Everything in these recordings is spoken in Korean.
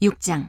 6장.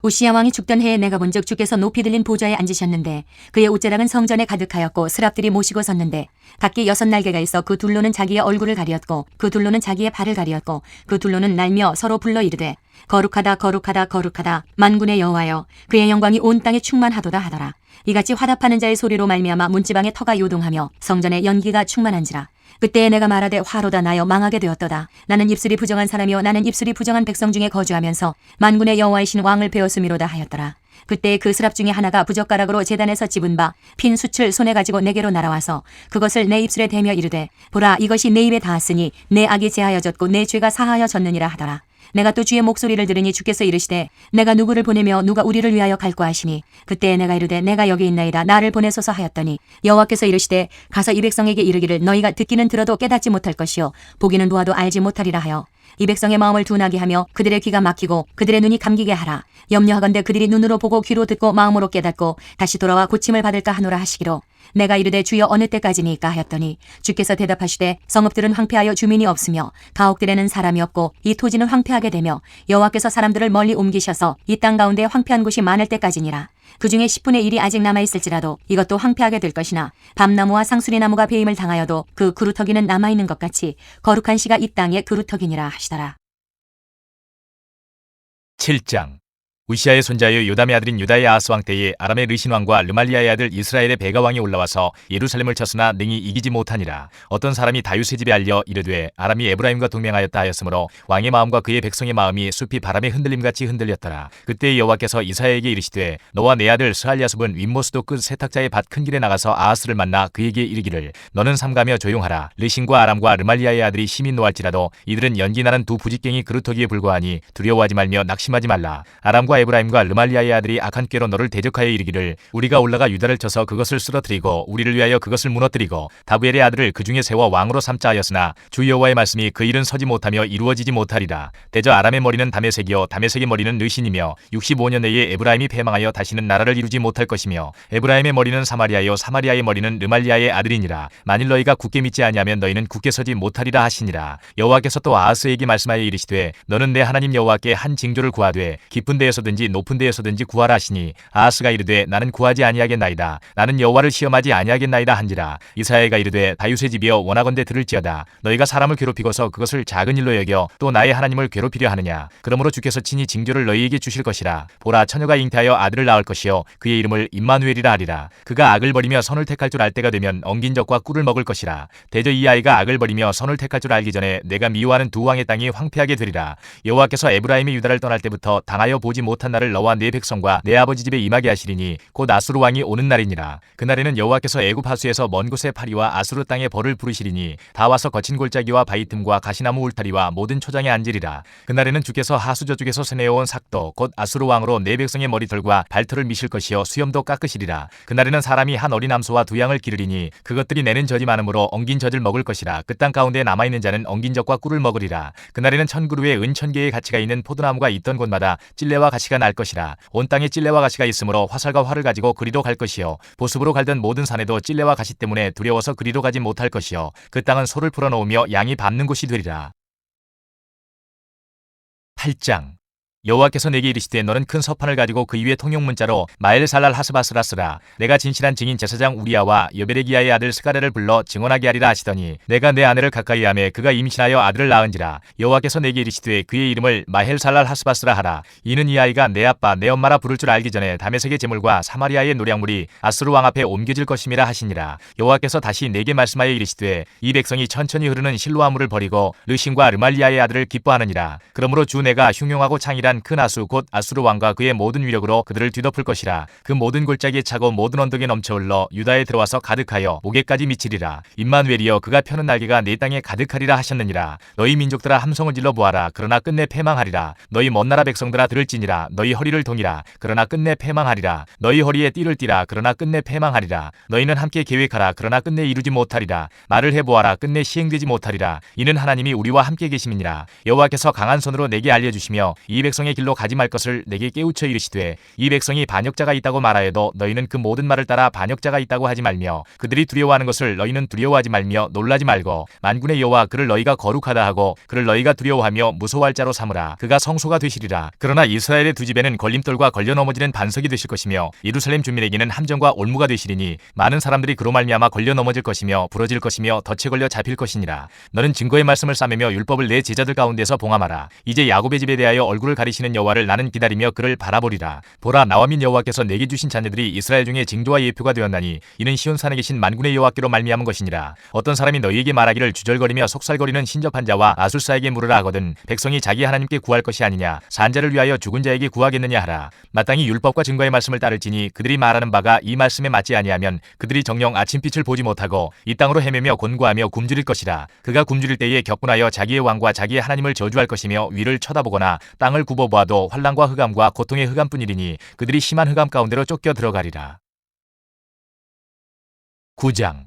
우시야 왕이 죽던 해에 내가 본즉 주께서 높이 들린 보좌에 앉으셨는데 그의 옷자락은 성전에 가득하였고 스랍들이 모시고 섰는데 각기 6날개가 있어 그 둘로는 자기의 얼굴을 가리었고 그 둘로는 자기의 발을 가리었고 그 둘로는 날며 서로 불러 이르되 거룩하다 거룩하다 거룩하다 만군의 여호와여 그의 영광이 온 땅에 충만하도다 하더라. 이같이 화답하는 자의 소리로 말미암아 문지방의 터가 요동하며 성전에 연기가 충만한지라. 그때에 내가 말하되 화로다 나여 망하게 되었도다. 나는 입술이 부정한 사람이요 나는 입술이 부정한 백성 중에 거주하면서 만군의 여호와이신 왕을 배웠음이로다 하였더라. 그때 그 스랍 중에 하나가 부젓가락으로 제단에서 집은 바 핀 숯을 손에 가지고 내게로 날아와서 그것을 내 입술에 대며 이르되 보라 이것이 내 입에 닿았으니 내 악이 제하여졌고 내 죄가 사하여졌느니라 하더라. 내가 또 주의 목소리를 들으니 주께서 이르시되 내가 누구를 보내며 누가 우리를 위하여 갈까 하시니 그때에 내가 이르되 내가 여기 있나이다 나를 보내소서 하였더니 여호와께서 이르시되 가서 이 백성에게 이르기를 너희가 듣기는 들어도 깨닫지 못할 것이요 보기는 보아도 알지 못하리라 하여 이 백성의 마음을 둔하게 하며 그들의 귀가 막히고 그들의 눈이 감기게 하라. 염려하건대 그들이 눈으로 보고 귀로 듣고 마음으로 깨닫고 다시 돌아와 고침을 받을까 하노라 하시기로 내가 이르되 주여 어느 때까지니까 하였더니 주께서 대답하시되 성읍들은 황폐하여 주민이 없으며 가옥들에는 사람이 없고 이 토지는 황폐하게 되며 여호와께서 사람들을 멀리 옮기셔서 이 땅 가운데 황폐한 곳이 많을 때까지니라. 그 중에 10분의 1이 아직 남아있을지라도 이것도 황폐하게 될 것이나 밤나무와 상수리나무가 배임을 당하여도 그 그루터기는 남아있는 것 같이 거룩한 씨가 이 땅의 그루터기니라 하시더라. 7장. 우시야의 손자여 요담의 아들인 유다의 아하스 왕 때에 아람의 르신 왕과 르말리아의 아들 이스라엘의 베가 왕이 올라와서 예루살렘을 쳤으나 능히 이기지 못하니라. 어떤 사람이 다윗의 집에 알려 이르되 아람이 에브라임과 동맹하였다 하였으므로 왕의 마음과 그의 백성의 마음이 숲이 바람에 흔들림같이 흔들렸더라. 그때 여호와께서 이사야에게 이르시되 너와 내 아들 스알야숲은 윗모스도 끝 세탁자의 밭 큰 길에 나가서 아하스를 만나 그에게 이르기를 너는 삼가며 조용하라. 르신과 아람과 르말리아의 아들이 심히 노할지라도 이들은 연기나는 두 부직갱이 그루터기에 불과하니 두려워하지 말며 낙심하지 말라. 아람과 에브라임과 르말리아의 아들이 악한 꾀로 너를 대적하여 이르기를 우리가 올라가 유다를 쳐서 그것을 쓰러뜨리고 우리를 위하여 그것을 무너뜨리고 다브엘의 아들을 그 중에 세워 왕으로 삼자 하였으나 주 여호와의 말씀이 그 일은 서지 못하며 이루어지지 못하리라. 대저 아람의 머리는 다메섹이요 다메섹의 머리는 르신이며 65년 내에 에브라임이 패망하여 다시는 나라를 이루지 못할 것이며 에브라임의 머리는 사마리아요 사마리아의 머리는 르말리아의 아들이니라. 만일 너희가 굳게 믿지 아니하면 너희는 굳게 서지 못하리라 하시니라. 여호와께서 또 아하스에게 말씀하여 이르시되 너는 내 하나님 여호와께 한 징조를 구하되 깊은 데에서 높은 데에서든지 구하라 하시니 아하스가 이르되 나는 구하지 아니하겠나이다. 나는 여호와를 시험하지 아니하겠나이다 한지라. 이사야가 이르되 다윗의 집이여 원하건대 들을지어다. 너희가 사람을 괴롭히고서 그것을 작은 일로 여겨 또 나의 하나님을 괴롭히려 하느냐. 그러므로 주께서 친히 징조를 너희에게 주실 것이라. 보라 처녀가 잉태하여 아들을 낳을 것이요 그의 이름을 임마누엘이라 하리라. 그가 악을 버리며 선을 택할 줄 알 때가 되면 엉긴 적과 꿀을 먹을 것이라. 대저 이 아이가 악을 버리며 선을 택할 줄 알기 전에 내가 미워하는 두 왕의 땅이 황폐하게 되리라. 여호와께서 에브라임이 유다를 떠날 때부터 당하여 보지 못한 날을 너와 네 백성과 내 아버지 집에 임하게 하시리니 곧 아수르 왕이 오는 날이니라. 그날에는 여호와께서 애굽 하수에서 먼 곳의 파리와 아수르 땅에 벌을 부르시리니 다 와서 거친 골짜기와 바위 틈과 가시나무 울타리와 모든 초장에 앉으리라. 그날에는 주께서 하수 저쪽에서 세내어온 삭도 곧 아수르 왕으로 네 백성의 머리털과 발털을 미실 것이요 수염도 깎으시리라. 그날에는 사람이 한 어린 암소와 두 양을 기르리니 그것들이 내는 젖이 많으므로 엉긴 젖을 먹을 것이라. 그 땅 가운데 남아있는 자는 엉긴 젖과 꿀을 먹으리라. 그날에는 1000그루의 은 1000개의 가치가 있는 포도나무가 있던 곳마다 찔레와 가시가 날 것이라. 온 땅에 찔레와 가시가 있으므로 화살과 활을 가지고 그리로 갈 것이요 보습으로 갈던 모든 산에도 찔레와 가시 때문에 두려워서 그리로 가지 못할 것이요 그 땅은 소를 풀어놓으며 양이 밟는 곳이 되리라. 8장. 여호와께서 내게 이르시되 너는 큰 서판을 가지고 그 위에 통용문자로 마엘살랄 하스바스라 쓰라. 내가 진실한 증인 제사장 우리야와 여베레기야의 아들 스가랴를 불러 증언하게 하리라 하시더니 내가 내 아내를 가까이 하매 그가 임신하여 아들을 낳은지라. 여호와께서 내게 이르시되 그의 이름을 마헬살랄 하스바스라 하라. 이는 이 아이가 내 아빠 내 엄마라 부를 줄 알기 전에 다메섹의 제물과 사마리아의 노량물이 아스루 왕 앞에 옮겨질 것임이라 하시니라. 여호와께서 다시 내게 말씀하여 이르시되 이 백성이 천천히 흐르는 실로아물을 버리고 르신과 르말리아의 아들을 기뻐하느니라. 그러므로 주 내가 흉용하고 창이란 큰 아수 곧 아수르 왕과 그의 모든 위력으로 그들을 뒤덮을 것이라. 그 모든 골짜기에 차고 모든 언덕에 넘쳐 흘러 유다에 들어와서 가득하여 목에까지 미치리라. 임마누엘이여 그가 펴는 날개가 내 땅에 가득하리라 하셨느니라. 너희 민족들아 함성을 질러 보아라. 그러나 끝내 패망하리라. 너희 먼 나라 백성들아 들을지니라. 너희 허리를 동이라. 그러나 끝내 패망하리라. 너희 허리에 띠를 띠라. 그러나 끝내 패망하리라. 너희는 함께 계획하라. 그러나 끝내 이루지 못하리라. 말을 해보아라. 끝내 시행되지 못하리라. 이는 하나님이 우리와 함께 계심이니라. 여호와께서 강한 손으로 내게 알려주시며 이 백성이 백성의 길로 가지 말 것을 내게 깨우쳐 이르시되 이 백성이 반역자가 있다고 말하여도 너희는 그 모든 말을 따라 반역자가 있다고 하지 말며 그들이 두려워하는 것을 너희는 두려워하지 말며 놀라지 말고 만군의 여호와 그를 너희가 거룩하다 하고 그를 너희가 두려워하며 무서워할 자로 삼으라. 그가 성소가 되시리라. 그러나 이스라엘의 두 집에는 걸림돌과 걸려 넘어지는 반석이 되실 것이며 예루살렘 주민에게는 함정과 올무가 되시리니 많은 사람들이 그로 말미암아 걸려 넘어질 것이며 부러질 것이며 덫에 걸려 잡힐 것이니라. 너는 증거의 말씀을 싸매며 율법을 내 제자들 가운데서 봉함하라. 이제 야곱의 집에 대하여 얼굴을 가리시는 여호와를 나는 기다리며 그를 바라보리라. 보라 나와 민 여호와께서 내게 주신 자녀들이 이스라엘 중에 징조와 예표가 되었나니 이는 시온산에 계신 만군의 여호와께로 말미암은 것이니라. 어떤 사람이 너희에게 말하기를 주절거리며 속살거리는 신접한 자와 아술사에게 물으라 하거든 백성이 자기 하나님께 구할 것이 아니냐 산자를 위하여 죽은 자에게 구하겠느냐 하라. 마땅히 율법과 증거의 말씀을 따를지니 그들이 말하는 바가 이 말씀에 맞지 아니하면 그들이 정녕 아침빛을 보지 못하고 이 땅으로 헤매며 곤고하며 굶주릴 것이라. 그가 굶주릴 때에 격분하여 자기의 왕과 자기의 하나님을 저주할 것이며 위를 쳐다보거나 땅을 굽어보아도 환난과 흑암과 고통의 흑암뿐이리니 그들이 심한 흑암 가운데로 쫓겨 들어가리라. 9장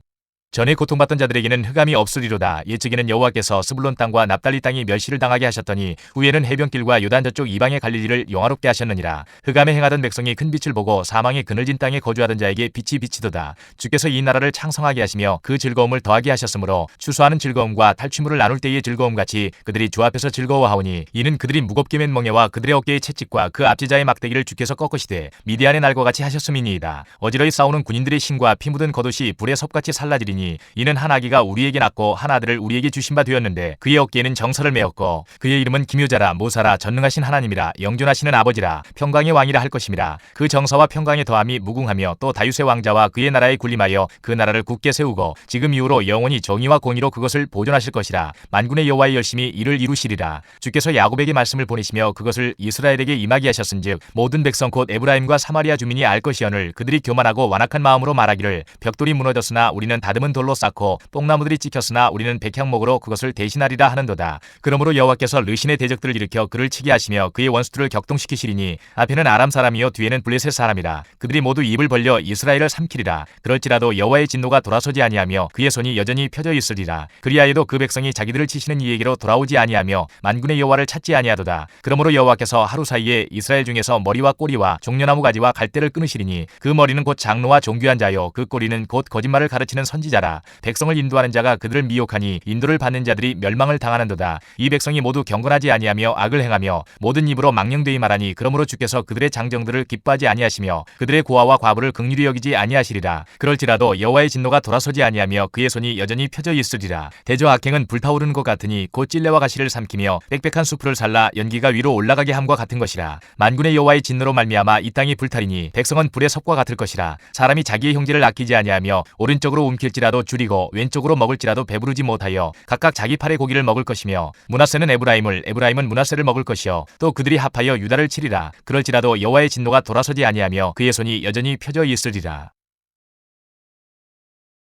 전에 고통받던 자들에게는 흑암이 없으리로다. 예측에는 여호와께서 스불론 땅과 납달리 땅이 멸시를 당하게 하셨더니 후에는 해변길과 요단 저쪽 이방의 갈릴리를 영화롭게 하셨느니라. 흑암에 행하던 백성이 큰 빛을 보고 사망의 그늘진 땅에 거주하던 자에게 빛이 비치도다. 주께서 이 나라를 창성하게 하시며 그 즐거움을 더하게 하셨으므로 추수하는 즐거움과 탈취물을 나눌 때의 즐거움같이 그들이 주 앞에서 즐거워하오니 이는 그들이 무겁게 맨 멍에와 그들의 어깨의 채찍과 그 압제자의 막대기를 주께서 꺾으시되 미디안의 날과 같이 하셨음이니이다. 어지러이 싸우는 군인들의 신과 피 묻은 겉옷이 불에 섭같이 살라지리니 이는 한 아기가 우리에게 낳고 한 아들을 우리에게 주신 바 되었는데 그의 어깨에는 정설을 메었고 그의 이름은 기묘자라 모사라 전능하신 하나님이라 영존하시는 아버지라 평강의 왕이라 할 것임이라. 그 정사와 평강의 더함이 무궁하며 또 다윗의 왕자와 그의 나라에 군림하여 그 나라를 굳게 세우고 지금 이후로 영원히 정의와 공의로 그것을 보존하실 것이라. 만군의 여호와의 열심히 이를 이루시리라. 주께서 야곱에게 말씀을 보내시며 그것을 이스라엘에게 임하게 하셨은즉 모든 백성 곧 에브라임과 사마리아 주민이 알 것이오늘 그들이 교만하고 완악한 마음으로 말하기를 벽돌이 무너졌으나 우리는 다듬은 돌로 쌓고 뽕나무들이 찍혔으나 우리는 백향목으로 그것을 대신하리라 하는도다. 그러므로 여호와께서 르신의 대적들을 일으켜 그를 치게 하시며 그의 원수들을 격동시키시리니 앞에는 아람 사람이요 뒤에는 블레셋 사람이라. 그들이 모두 입을 벌려 이스라엘을 삼키리라. 그럴지라도 여호와의 진노가 돌아서지 아니하며 그의 손이 여전히 펴져 있으리라. 그리하여도 그 백성이 자기들을 치시는 이에게로 돌아오지 아니하며 만군의 여호와를 찾지 아니하도다. 그러므로 여호와께서 하루 사이에 이스라엘 중에서 머리와 꼬리와 종려나무 가지와 갈대를 끊으시리니 그 머리는 곧 장로와 종교한 자요 그 꼬리는 곧 거짓말을 가르치는 선지자라. 백성을 인도하는 자가 그들을 미혹하니 인도를 받는 자들이 멸망을 당하는도다. 이 백성이 모두 경건하지 아니하며 악을 행하며 모든 입으로 망령되이 말하니 그러므로 주께서 그들의 장정들을 기뻐하지 아니하시며 그들의 고아와 과부를 긍휼히 여기지 아니하시리라. 그럴지라도 여호와의 진노가 돌아서지 아니하며 그의 손이 여전히 펴져 있으리라. 대저 악행은 불타오르는 것 같으니 곧 찔레와 가시를 삼키며 빽빽한 수풀을 살라 연기가 위로 올라가게 함과 같은 것이라. 만군의 여호와의 진노로 말미암아 이 땅이 불타리니 백성은 불의 섭과 같을 것이라. 사람이 자기의 형제를 아끼지 아니하며 오른쪽으로 움킬지라도 줄이고 왼쪽으로 먹을지라도 배부르지 못하여 각각 자기 팔의 고기를 먹을 것이며 므낫세는 에브라임을 에브라임은 므낫세를 먹을 것이요 또 그들이 합하여 유다를 치리라. 그럴지라도 여호와의 진노가 돌아서지 아니하며 그의 손이 여전히 펴져 있으리라.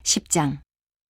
10장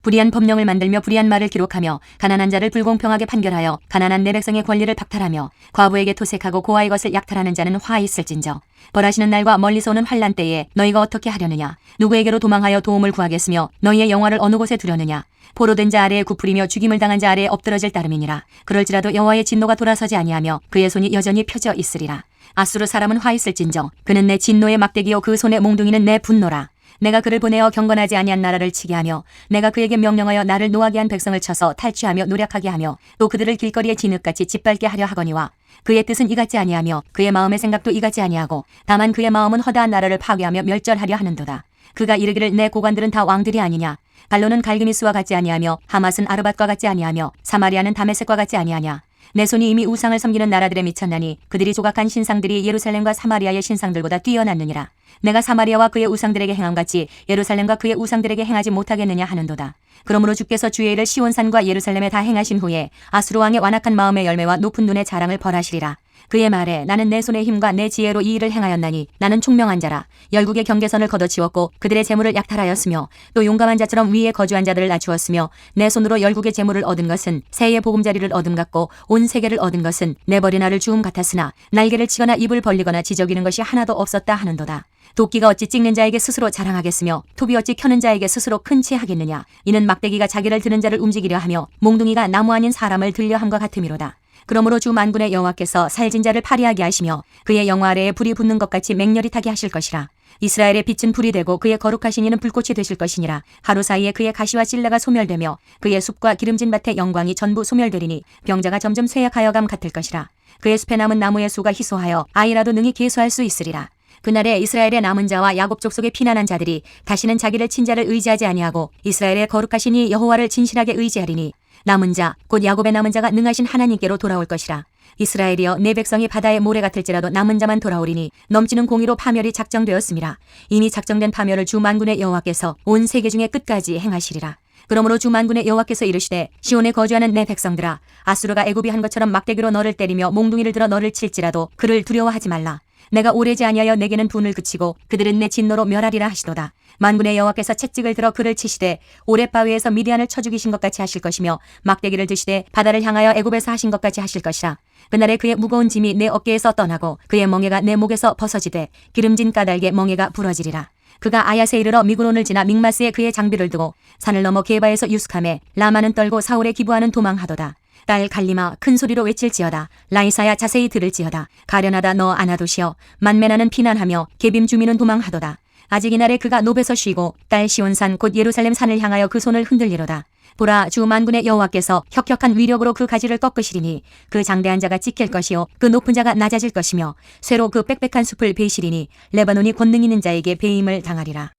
불의한 법령을 만들며 불의한 말을 기록하며 가난한 자를 불공평하게 판결하여 가난한 내 백성의 권리를 박탈하며 과부에게 토색하고 고아의 것을 약탈하는 자는 화 있을진저. 벌하시는 날과 멀리서 오는 환난 때에 너희가 어떻게 하려느냐. 누구에게로 도망하여 도움을 구하겠으며 너희의 영화를 어느 곳에 두려느냐. 포로된 자 아래에 굽으리며 죽임을 당한 자 아래에 엎드러질 따름이니라. 그럴지라도 여호와의 진노가 돌아서지 아니하며 그의 손이 여전히 펴져 있으리라. 아수르 사람은 화 있을진저. 그는 내 진노의 막대기요 그 손의 몽둥이는 내 분노라. 내가 그를 보내어 경건하지 아니한 나라를 치게 하며 내가 그에게 명령하여 나를 노하게 한 백성을 쳐서 탈취하며 노력하게 하며 또 그들을 길거리에 진흙같이 짓밟게 하려 하거니와 그의 뜻은 이같지 아니하며 그의 마음의 생각도 이같지 아니하고 다만 그의 마음은 허다한 나라를 파괴하며 멸절하려 하는도다. 그가 이르기를 내 고관들은 다 왕들이 아니냐. 갈로는 갈그미스와 같지 아니하며 하맛은 아르밧과 같지 아니하며 사마리아는 다메섹과 같지 아니하냐. 내 손이 이미 우상을 섬기는 나라들에 미쳤나니 그들이 조각한 신상들이 예루살렘과 사마리아의 신상들보다 뛰어났느니라. 내가 사마리아와 그의 우상들에게 행함같이 예루살렘과 그의 우상들에게 행하지 못하겠느냐 하는도다. 그러므로 주께서 주의 일을 시온산과 예루살렘에 다 행하신 후에 아수르 왕의 완악한 마음의 열매와 높은 눈의 자랑을 벌하시리라. 그의 말에 나는 내 손의 힘과 내 지혜로 이 일을 행하였나니 나는 총명한 자라. 열국의 경계선을 걷어치웠고 그들의 재물을 약탈하였으며 또 용감한 자처럼 위에 거주한 자들을 낮추었으며 내 손으로 열국의 재물을 얻은 것은 새의 보금자리를 얻음 같고 온 세계를 얻은 것은 내 버리나를 주움 같았으나 날개를 치거나 입을 벌리거나 지저귀는 것이 하나도 없었다 하는도다. 도끼가 어찌 찍는 자에게 스스로 자랑하겠으며 톱이 어찌 켜는 자에게 스스로 큰 채 하겠느냐. 이는 막대기가 자기를 드는 자를 움직이려 하며 몽둥이가 나무 아닌 사람을 들려 함과 같음이로다. 그러므로 주 만군의 여호와께서 살진 자를 파리하게 하시며 그의 영화 아래에 불이 붙는 것 같이 맹렬히 타게 하실 것이라. 이스라엘의 빛은 불이 되고 그의 거룩하신 이는 불꽃이 되실 것이니라. 하루 사이에 그의 가시와 찔레가 소멸되며 그의 숲과 기름진 밭의 영광이 전부 소멸되리니 병자가 점점 쇠약하여감 같을 것이라. 그의 숲에 남은 나무의 수가 희소하여 아이라도 능히 계수할 수 있으리라. 그날에 이스라엘의 남은 자와 야곱 족속에 피난한 자들이 다시는 자기를 친자를 의지하지 아니하고 이스라엘의 거룩하신 이 여호와를 진실하게 의지하리니 남은 자 곧 야곱의 남은 자가 능하신 하나님께로 돌아올 것이라. 이스라엘이여 내 백성이 바다의 모래 같을지라도 남은 자만 돌아오리니 넘치는 공의로 파멸이 작정되었음이라. 이미 작정된 파멸을 주 만군의 여호와께서 온 세계 중에 끝까지 행하시리라. 그러므로 주 만군의 여호와께서 이르시되 시온에 거주하는 내 백성들아 아수르가 애굽이 한 것처럼 막대기로 너를 때리며 몽둥이를 들어 너를 칠지라도 그를 두려워하지 말라. 내가 오래지 아니하여 내게는 분을 그치고 그들은 내 진노로 멸하리라 하시도다. 만군의 여호와께서 채찍을 들어 그를 치시되 오랫바위에서 미디안을 쳐 죽이신 것 같이 하실 것이며 막대기를 드시되 바다를 향하여 애굽에서 하신 것 같이 하실 것이라. 그날에 그의 무거운 짐이 내 어깨에서 떠나고 그의 멍에가 내 목에서 벗어지되 기름진 까닭에 멍에가 부러지리라. 그가 아야세 이르러 미그론을 지나 믹마스에 그의 장비를 두고 산을 넘어 게바에서 유숙하매 라마는 떨고 사울에 기부하는 도망하도다. 딸 갈리마 큰 소리로 외칠지어다. 라이사야 자세히 들을지어다. 가련하다 너 아나도시여 만메나는 피난하며 게빔 주민은 도망하도다. 아직 이날에 그가 노베서 쉬고 딸 시온산 곧 예루살렘 산을 향하여 그 손을 흔들리로다. 보라 주 만군의 여호와께서 혁혁한 위력으로 그 가지를 꺾으시리니 그 장대한 자가 찍힐 것이요 그 높은 자가 낮아질 것이며 쇠로 그 빽빽한 숲을 베시리니 레바논이 권능 있는 자에게 배임을 당하리라.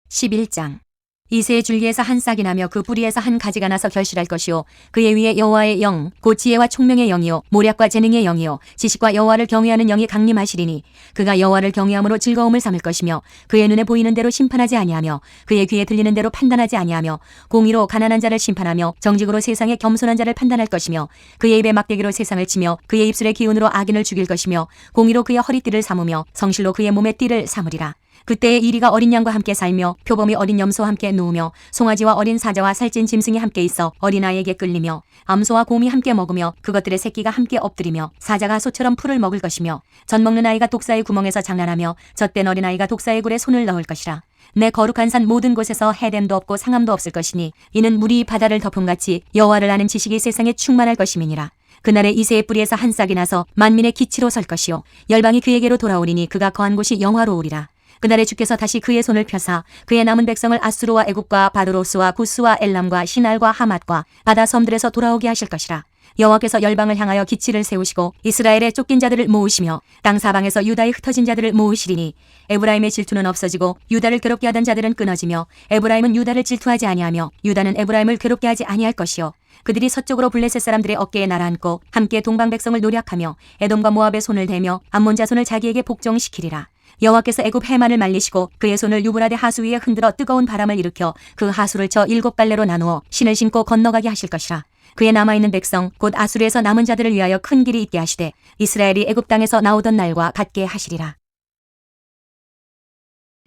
11장 이새의 줄기에서 한 싹이 나며 그 뿌리에서 한 가지가 나서 결실할 것이요 그의 위에 여호와의 영 곧 지혜와 총명의 영이요 모략과 재능의 영이요 지식과 여호와를 경외하는 영이 강림하시리니 그가 여호와를 경외함으로 즐거움을 삼을 것이며 그의 눈에 보이는 대로 심판하지 아니하며 그의 귀에 들리는 대로 판단하지 아니하며 공의로 가난한 자를 심판하며 정직으로 세상의 겸손한 자를 판단할 것이며 그의 입에 막대기로 세상을 치며 그의 입술의 기운으로 악인을 죽일 것이며 공의로 그의 허리띠를 삼으며 성실로 그의 몸의 띠를 삼으리라. 그때에 이리가 어린 양과 함께 살며 표범이 어린 염소와 함께 누우며 송아지와 어린 사자와 살찐 짐승이 함께 있어 어린아이에게 끌리며 암소와 곰이 함께 먹으며 그것들의 새끼가 함께 엎드리며 사자가 소처럼 풀을 먹을 것이며 젖 먹는 아이가 독사의 구멍에서 장난하며 젖된 어린아이가 독사의 굴에 손을 넣을 것이라. 내 거룩한 산 모든 곳에서 해됨도 없고 상함도 없을 것이니 이는 물이 바다를 덮음같이 여호와를 아는 지식이 세상에 충만할 것임이니라. 그날에 이새의 뿌리에서 한 싹이 나서 만민의 기치로 설 것이요 열방이 그에게로 돌아오리니 그가 거한 곳이 영화로우리라. 그날에 주께서 다시 그의 손을 펴사 그의 남은 백성을 아수르와 애굽과 바드로스와 구스와 엘람과 시날과 하맛과 바다 섬들에서 돌아오게 하실 것이라. 여호와께서 열방을 향하여 기치를 세우시고 이스라엘의 쫓긴 자들을 모으시며 땅 사방에서 유다의 흩어진 자들을 모으시리니 에브라임의 질투는 없어지고 유다를 괴롭게 하던 자들은 끊어지며 에브라임은 유다를 질투하지 아니하며 유다는 에브라임을 괴롭게 하지 아니할 것이요 그들이 서쪽으로 블레셋 사람들의 어깨에 날아앉고 함께 동방 백성을 노략하며 에돔과 모압의 손을 대며 암몬 자손을 자기에게 복종시키리라. 여호와께서 애굽 해만을 말리시고 그의 손을 유브라데 하수 위에 흔들어 뜨거운 바람을 일으켜 그 하수를 쳐 7갈래로 나누어 신을 신고 건너가게 하실 것이라. 그의 남아있는 백성 곧 아수르에서 남은 자들을 위하여 큰 길이 있게 하시되 이스라엘이 애굽 땅에서 나오던 날과 같게 하시리라.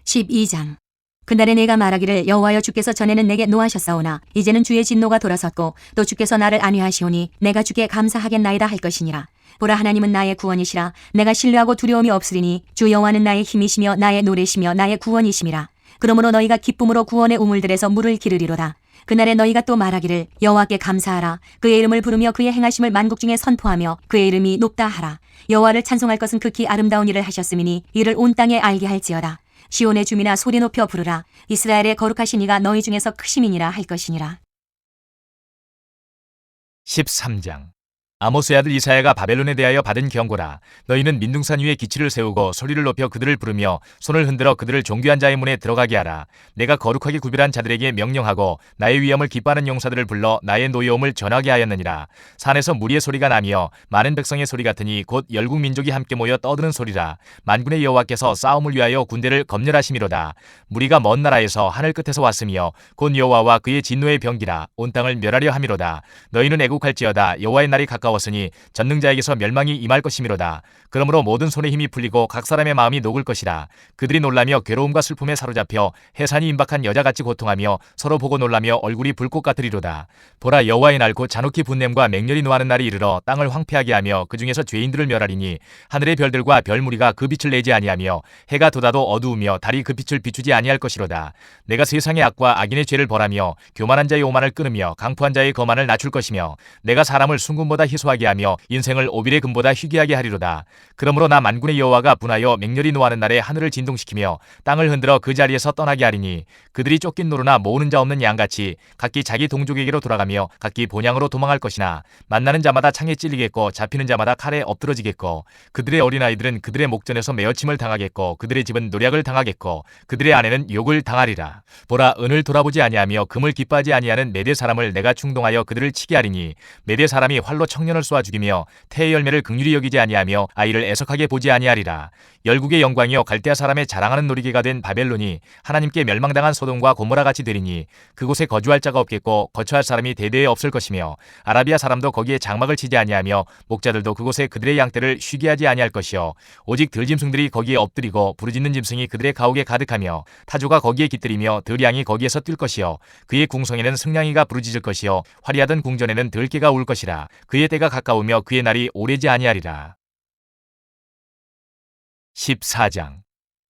12장 그날에 내가 말하기를 여호와여 주께서 전에는 내게 노하셨사오나 이제는 주의 진노가 돌아섰고 또 주께서 나를 안위하시오니 내가 주께 감사하겠나이다 할 것이니라. 보라 하나님은 나의 구원이시라. 내가 신뢰하고 두려움이 없으리니 주 여호와는 나의 힘이시며 나의 노래시며 나의 구원이심이라. 그러므로 너희가 기쁨으로 구원의 우물들에서 물을 기르리로다. 그날에 너희가 또 말하기를 여호와께 감사하라. 그의 이름을 부르며 그의 행하심을 만국 중에 선포하며 그의 이름이 높다 하라. 여호와를 찬송할 것은 극히 아름다운 일을 하셨음이니 이를 온 땅에 알게 할지어다. 시온의 주민아 소리 높여 부르라. 이스라엘의 거룩하신 이가 너희 중에서 크심이니라 할 것이니라. 13장 아모스의 아들 이사야가 바벨론에 대하여 받은 경고라. 너희는 민둥산 위에 기치를 세우고 소리를 높여 그들을 부르며 손을 흔들어 그들을 존귀한 자의 문에 들어가게 하라. 내가 거룩하게 구별한 자들에게 명령하고 나의 위엄을 기뻐하는 용사들을 불러 나의 노여움을 전하게 하였느니라. 산에서 무리의 소리가 나며 많은 백성의 소리 같으니 곧 열국 민족이 함께 모여 떠드는 소리라. 만군의 여호와께서 싸움을 위하여 군대를 검열하심이로다. 무리가 먼 나라에서 하늘 끝에서 왔으며 곧 여호와와 그의 진노의 병기라 온 땅을 멸하려 함이로다. 너희는 애국할지어다. 여호와의 날이 가까워 가까웠으니 전능자에게서 멸망이 임할 것이미로다. 그러므로 모든 손에 힘이 풀리고 각 사람의 마음이 녹을 것이라. 그들이 놀라며 괴로움과 슬픔에 사로잡혀 해산이 임박한 여자같이 고통하며 서로 보고 놀라며 얼굴이 불꽃 같으리로다. 보라, 여호와의 날 곧 잔혹히 분냄과 맹렬히 노하는 날이 이르러 땅을 황폐하게 하며 그 중에서 죄인들을 멸하리니 하늘의 별들과 별무리가 그 빛을 내지 아니하며 해가 돋아도 어두우며 달이 그 빛을 비추지 아니할 것이로다. 내가 세상의 악과 악인의 죄를 벌하며 교만한 자의 오만을 끊으며 강포한 자의 거만을 낮출 것이며 내가 사람을 순금보다 희소하게 하며 인생을 오빌의 금보다 희귀하게 하리로다. 그러므로 나 만군의 여호와가 분하여 맹렬히 노하는 날에 하늘을 진동시키며 땅을 흔들어 그 자리에서 떠나게 하리니 그들이 쫓긴 노루나 모으는 자 없는 양같이 각기 자기 동족에게로 돌아가며 각기 본향으로 도망할 것이나 만나는 자마다 창에 찔리겠고 잡히는 자마다 칼에 엎드러지겠고 그들의 어린아이들은 그들의 목전에서 매어침을 당하겠고 그들의 집은 노략을 당하겠고 그들의 아내는 욕을 당하리라. 보라, 은을 돌아보지 아니하며 금을 기뻐하지 아니하는 메대 사람을 내가 충동하여 그들을 치게 하리니 메대 사람이 활로 청년을 쏘아 죽이며 태의 열매를 긍휼히 여기지 아니하며 아이를 애석하게 보지 아니하리라. 열국의 영광이여 갈대아 사람의 자랑하는 놀이개가 된 바벨론이 하나님께 멸망당한 소돔과 고모라 같이 되리니 그곳에 거주할 자가 없겠고 거처할 사람이 대대에 없을 것이며 아라비아 사람도 거기에 장막을 치지 아니하며 목자들도 그곳에 그들의 양떼를 쉬게 하지 아니할 것이요 오직 들짐승들이 거기에 엎드리고 부르짖는 짐승이 그들의 가옥에 가득하며 타조가 거기에 깃들이며 들양이 거기에서 뛸 것이요 그의 궁성에는 승냥이가 부르짖을 것이요 화려하던 궁전에는 들깨가 울 것이라. 그의 때가 가까우며 그의 날이 오래지 아니하리라. 14장.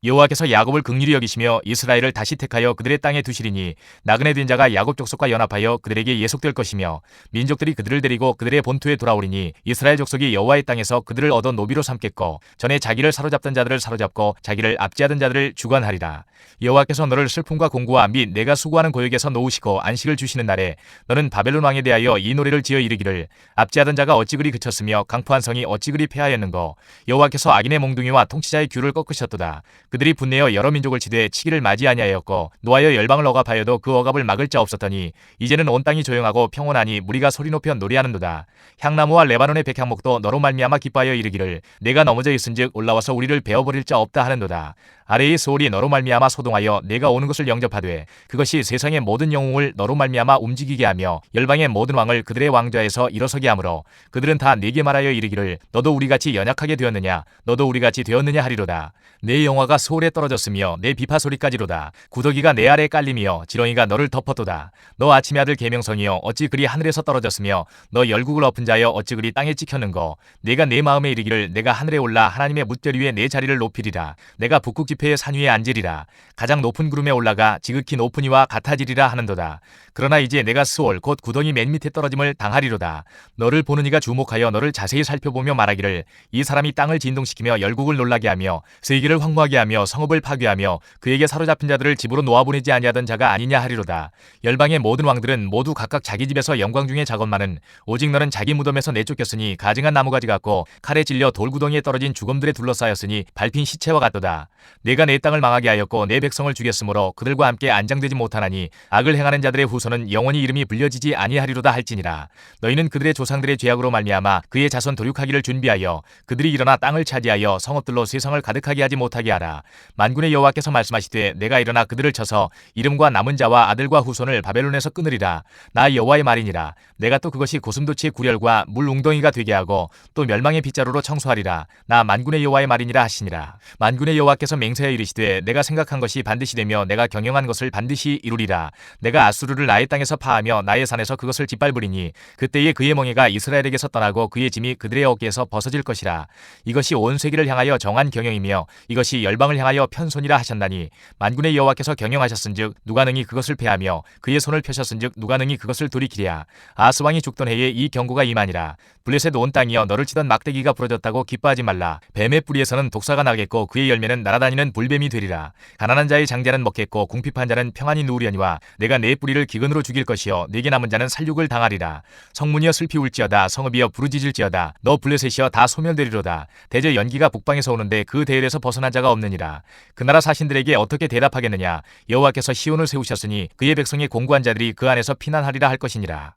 여호와께서 야곱을 긍휼히 여기시며 이스라엘을 다시 택하여 그들의 땅에 두시리니 나그네 된 자가 야곱 족속과 연합하여 그들에게 예속될 것이며 민족들이 그들을 데리고 그들의 본토에 돌아오리니 이스라엘 족속이 여호와의 땅에서 그들을 얻어 노비로 삼겠고 전에 자기를 사로잡던 자들을 사로잡고 자기를 압제하던 자들을 주관하리라. 여호와께서 너를 슬픔과 공고와 및 내가 수고하는 고역에서 놓으시고 안식을 주시는 날에 너는 바벨론 왕에 대하여 이 노래를 지어 이르기를 압제하던 자가 어찌 그리 그쳤으며 강포한 성이 어찌 그리 패하였는고 여호와께서 악인의 몽둥이와 통치자의 귤을 꺾으셨도다. 그들이 분내어 여러 민족을 치되 치기를 맞이 아니하였고 노하여 열방을 억압하여도 그 억압을 막을 자 없었더니 이제는 온 땅이 조용하고 평온하니 무리가 소리 높여 노래하는도다. 향나무와 레바논의 백향목도 너로 말미암아 기뻐하여 이르기를 내가 넘어져 있은즉 올라와서 우리를 베어버릴 자 없다 하는도다. 아래의 소울이 너로 말미암아 소동하여 내가 오는 것을 영접하되 그것이 세상의 모든 영웅을 너로 말미암아 움직이게 하며 열방의 모든 왕을 그들의 왕좌에서 일어서게 하므로 그들은 다 내게 말하여 이르기를 너도 우리같이 연약하게 되었느냐 너도 우리같이 되었느냐 하리로다. 내 영화가 소울에 떨어졌으며 내 비파 소리까지로다. 구더기가 내 아래에 깔리며 지렁이가 너를 덮었도다. 너 아침의 아들 계명성이여 어찌 그리 하늘에서 떨어졌으며 너 열국을 엎은 자여 어찌 그리 땅에 찍혔는고 내가 내 마음에 이르기를 내가 하늘에 올라 하나님의 뭇별 위에 내 자리를 높이리라. 내가 북극 지폐의 산 위에 앉으리라. 가장 높은 구름에 올라가 지극히 높은 이와 같아지리라 하는도다. 그러나 이제 내가 스올 곧 구덩이 맨 밑에 떨어짐을 당하리로다. 너를 보는 이가 주목하여 너를 자세히 살펴보며 말하기를 이 사람이 땅을 진동시키며 열국을 놀라게 하며 세계를 황무하게 하며 성읍을 파괴하며 그에게 사로잡힌 자들을 집으로 놓아보내지 아니하던 자가 아니냐 하리로다. 열방의 모든 왕들은 모두 각각 자기 집에서 영광 중에 작업만은 오직 너는 자기 무덤에서 내쫓겼으니 가증한 나무가지 같고 칼에 찔려 돌구덩이에 떨어진 죽음들에 둘러싸였으니 밟힌 시체와 같도다. 내가 내 땅을 망하게 하였고 내 백성을 죽였으므로 그들과 함께 안장되지 못하나니 악을 행하는 자들의 후손은 영원히 이름이 불려지지 아니하리로다 할지니라. 너희는 그들의 조상들의 죄악으로 말미암아 그의 자손 도륙하기를 준비하여 그들이 일어나 땅을 차지하여 성읍들로 세상을 가득하게 하지 못하게 하라. 만군의 여호와께서 말씀하시되 내가 일어나 그들을 쳐서 이름과 남은 자와 아들과 후손을 바벨론에서 끊으리라. 나 여호와의 말이니라. 내가 또 그것이 고슴도치의 구렬과 물 웅덩이가 되게 하고 또 멸망의 빗자루로 청소하리라. 나 만군의 여호와의 말이니라 하시니라. 만군의 여호와께서 맹세하여 이르시되 내가 생각한 것이 반드시 되며 내가 경영한 것을 반드시 이루리라. 내가 아수르를 나의 땅에서 파하며 나의 산에서 그것을 짓밟으리니 그때에 그의 멍에가 이스라엘에게서 떠나고 그의 짐이 그들의 어깨에서 벗어질 것이라. 이것이 온 세계를 향하여 정한 경영이며 이것이 열방을 향하여 편손이라 하셨나니 만군의 여호와께서 경영하셨은즉 누가 능히 그것을 패하며 그의 손을 펴셨은즉 누가 능히 그것을 돌이키랴. 아스 왕이 죽던 해에 이 경고가 임하니라. 블레셋 온 땅이여 너를 치던 막대기가 부러졌다고 기뻐하지 말라. 뱀의 뿌리에서는 독사가 나겠고 그의 열매는 날아다니는 불뱀이 되리라. 가난한 자의 장자는 먹겠고 궁핍한 자는 평안히 누우려니와 내가 내 뿌리를 기근으로 죽일 것이요 내게 남은 자는 살육을 당하리라. 성문이여 슬피 울지어다. 성읍이여 부르짖을지어다. 너 블레셋이여 다 소멸되리로다. 대저 연기가 북방에서 오는데 그 대열에서 벗어난 자가 없느니라. 그 나라 사신들에게 어떻게 대답하겠느냐. 여호와께서 시온을 세우셨으니 그의 백성의 공고한 자들이 그 안에서 피난하리라 할 것이니라.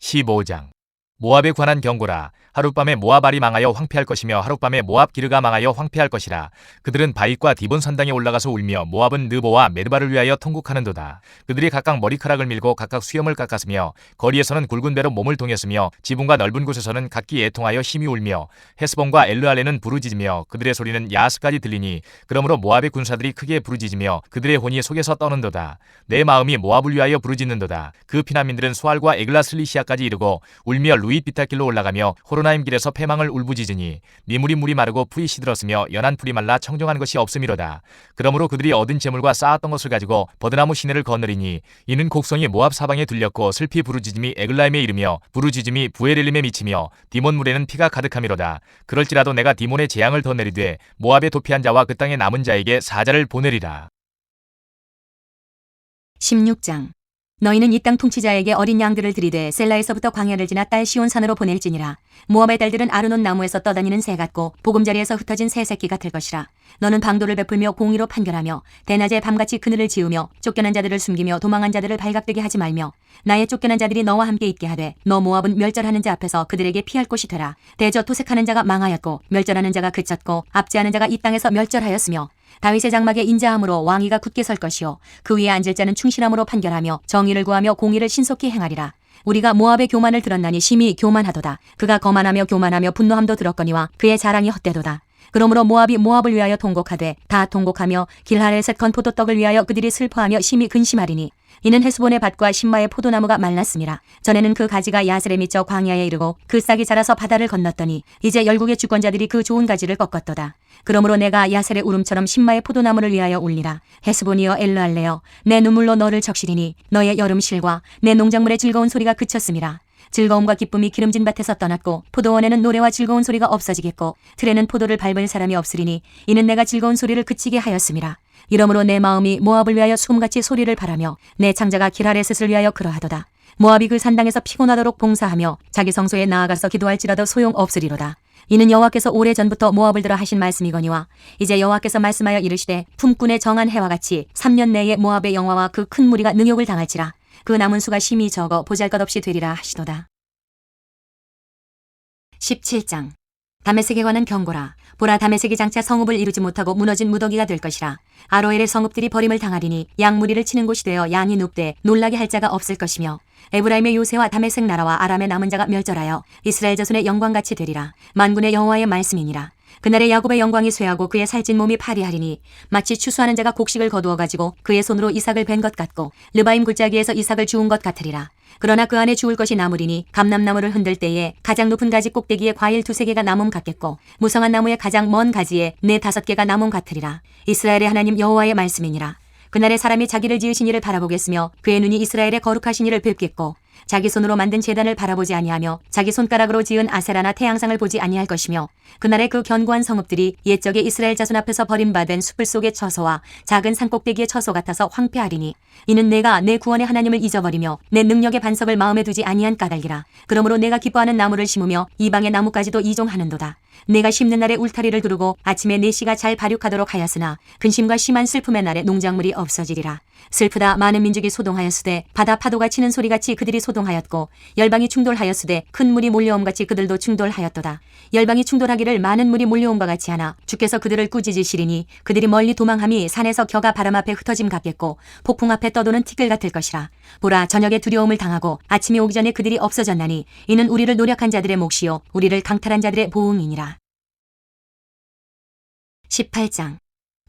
15장. 모압에 관한 경고라. 하룻밤에 모압알이 망하여 황폐할 것이며 하룻밤에 모압 기르가 망하여 황폐할 것이라. 그들은 바윗과 디본 산당에 올라가서 울며 모압은 느보와 메르바를 위하여 통곡하는도다. 그들이 각각 머리카락을 밀고 각각 수염을 깎았으며 거리에서는 굵은 배로 몸을 동였으며 지붕과 넓은 곳에서는 각기 애통하여 심히 울며 헤스본과 엘르알레는 부르짖으며 그들의 소리는 야하스까지 들리니 그러므로 모압의 군사들이 크게 부르짖으며 그들의 혼이 속에서 떠는도다. 내 마음이 모압을 위하여 부르짖는도다. 그 피난민들은 소알과 에글라슬리시아까지 이르고 울며 루잇 비탈길로 올라가며 호로나임 길에서 패망을 울부짖으니 미물이 물이 마르고 풀이 시들었으며 연한 풀이 말라 청정한 것이 없음이로다. 그러므로 그들이 얻은 재물과 쌓았던 것을 가지고 버드나무 시내를 거느리니 이는 곡성이 모압 사방에 들렸고 슬피 부르짖음이 에글라임에 이르며 부르짖음이 부에렐림에 미치며 디몬 물에는 피가 가득함이로다. 그럴지라도 내가 디몬의 재앙을 더 내리되 모압에 도피한 자와 그 땅에 남은 자에게 사자를 보내리라. 16장. 너희는 이 땅 통치자에게 어린 양들을 들이되 셀라에서부터 광야를 지나 딸 시온산으로 보낼지니라. 모압의 딸들은 아르논 나무에서 떠다니는 새 같고 보금자리에서 흩어진 새 새끼 같을 것이라. 너는 방도를 베풀며 공의로 판결하며 대낮에 밤같이 그늘을 지으며 쫓겨난 자들을 숨기며 도망한 자들을 발각되게 하지 말며 나의 쫓겨난 자들이 너와 함께 있게 하되 너 모압은 멸절하는 자 앞에서 그들에게 피할 곳이 되라. 대저 토색하는 자가 망하였고 멸절하는 자가 그쳤고 압제하는 자가 이 땅에서 멸절하였으며 다윗의 장막에 인자함으로 왕위가 굳게 설 것이요 그 위에 앉을 자는 충실함으로 판결하며 정의를 구하며 공의를 신속히 행하리라. 우리가 모압의 교만을 들었나니 심히 교만하도다. 그가 거만하며 교만하며 분노함도 들었거니와 그의 자랑이 헛되도다. 그러므로 모압이 모압을 위하여 통곡하되 다 통곡하며 길하레셋 건포도떡을 위하여 그들이 슬퍼하며 심히 근심하리니 이는 헤스본의 밭과 신마의 포도나무가 말랐음이라. 전에는 그 가지가 야셀에 미쳐 광야에 이르고 그 싹이 자라서 바다를 건넜더니 이제 열국의 주권자들이 그 좋은 가지를 꺾었도다. 그러므로 내가 야셀의 울음처럼 신마의 포도나무를 위하여 울리라. 헤스본이여 엘르알레여 내 눈물로 너를 적시리니 너의 여름실과 내 농작물의 즐거운 소리가 그쳤음이라. 즐거움과 기쁨이 기름진 밭에서 떠났고 포도원에는 노래와 즐거운 소리가 없어지겠고 틀에는 포도를 밟을 사람이 없으리니 이는 내가 즐거운 소리를 그치게 하였음이라. 이러므로 내 마음이 모압을 위하여 수금같이 소리를 바라며 내 창자가 기라레셋을 위하여 그러하도다. 모압이 그 산당에서 피곤하도록 봉사하며 자기 성소에 나아가서 기도할지라도 소용없으리로다. 이는 여호와께서 오래전부터 모압을 들어 하신 말씀이거니와 이제 여호와께서 말씀하여 이르시되 품꾼의 정한 해와 같이 3년 내에 모압의 영화와 그 큰 무리가 능욕을 당할지라. 그 남은 수가 심히 적어 보잘것없이 되리라 하시도다. 17장. 다메섹에 관한 경고라. 보라, 다메섹이 장차 성읍을 이루지 못하고 무너진 무더기가 될 것이라. 아로엘의 성읍들이 버림을 당하리니 양무리를 치는 곳이 되어 양이 눕되 놀라게 할 자가 없을 것이며 에브라임의 요새와 다메섹 나라와 아람의 남은 자가 멸절하여 이스라엘 자손의 영광같이 되리라. 만군의 여호와의 말씀이니라. 그날에 야곱의 영광이 쇠하고 그의 살찐 몸이 파리하리니 마치 추수하는 자가 곡식을 거두어 가지고 그의 손으로 이삭을 벤 것 같고 르바임 굴짜기에서 이삭을 주운 것 같으리라. 그러나 그 안에 주울 것이 나무리니 감람나무를 흔들 때에 가장 높은 가지 꼭대기에 과일 2-3개가 나무 같겠고 무성한 나무의 가장 먼 가지에 4-5개가 나무 같으리라. 이스라엘의 하나님 여호와의 말씀이니라. 그날에 사람이 자기를 지으신 이를 바라보겠으며 그의 눈이 이스라엘의 거룩하신 이를 뵙겠고 자기 손으로 만든 제단을 바라보지 아니하며 자기 손가락으로 지은 아세라나 태양상을 보지 아니할 것이며 그날에 그 견고한 성읍들이 옛적에 이스라엘 자손 앞에서 버림받은 숲을 속의 처소와 작은 산꼭대기의 처소 같아서 황폐하리니 이는 내가 내 구원의 하나님을 잊어버리며 내 능력의 반석을 마음에 두지 아니한 까닭이라. 그러므로 내가 기뻐하는 나무를 심으며 이방의 나무까지도 이종하는도다. 내가 심는 날에 울타리를 두르고 아침에 내 씨가 잘 발육하도록 하였으나 근심과 심한 슬픔의 날에 농작물이 없어지리라. 슬프다. 많은 민족이 소동하였으되 바다 파도가 치는 소리같이 그들이 소동하였고 열방이 충돌하였으되 큰 물이 몰려옴같이 그들도 충돌하였도다. 열방이 충돌하기를 많은 물이 몰려옴과 같이 하나 주께서 그들을 꾸짖으시리니 그들이 멀리 도망함이 산에서 겨가 바람 앞에 흩어짐 같겠고 폭풍 앞에 떠도는 티끌 같을 것이라. 보라, 저녁에 두려움을 당하고 아침이 오기 전에 그들이 없어졌나니 이는 우리를 노력한 자들의 몫이요 우리를 강탈한 자들의 보응이니라. 18장.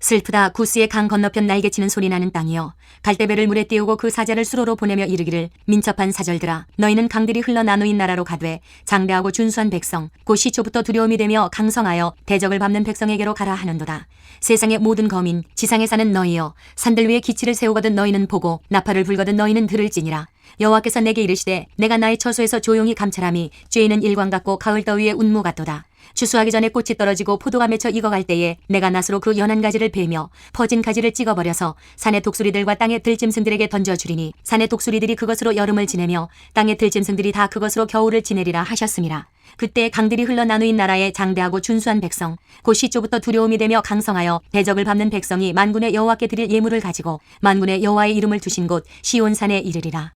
슬프다. 구스의 강 건너편 날개치는 소리 나는 땅이여 갈대배를 물에 띄우고 그 사자를 수로로 보내며 이르기를 민첩한 사절들아 너희는 강들이 흘러 나누인 나라로 가되 장대하고 준수한 백성 곧 시초부터 두려움이 되며 강성하여 대적을 밟는 백성에게로 가라 하는도다. 세상의 모든 거민 지상에 사는 너희여 산들 위에 기치를 세우거든 너희는 보고 나팔을 불거든 너희는 들을지니라. 여호와께서 내게 이르시되 내가 나의 처소에서 조용히 감찰함이 쬐이는 일광 같고 가을 더위의 운무 같도다. 추수하기 전에 꽃이 떨어지고 포도가 맺혀 익어갈 때에 내가 낫으로 그 연한 가지를 베며 퍼진 가지를 찍어버려서 산의 독수리들과 땅의 들짐승들에게 던져주리니 산의 독수리들이 그것으로 여름을 지내며 땅의 들짐승들이 다 그것으로 겨울을 지내리라 하셨음이라. 그때 강들이 흘러 나누인 나라에 장대하고 준수한 백성 곧 시초부터 두려움이 되며 강성하여 대적을 밟는 백성이 만군의 여호와께 드릴 예물을 가지고 만군의 여호와의 이름을 두신 곳 시온산에 이르리라.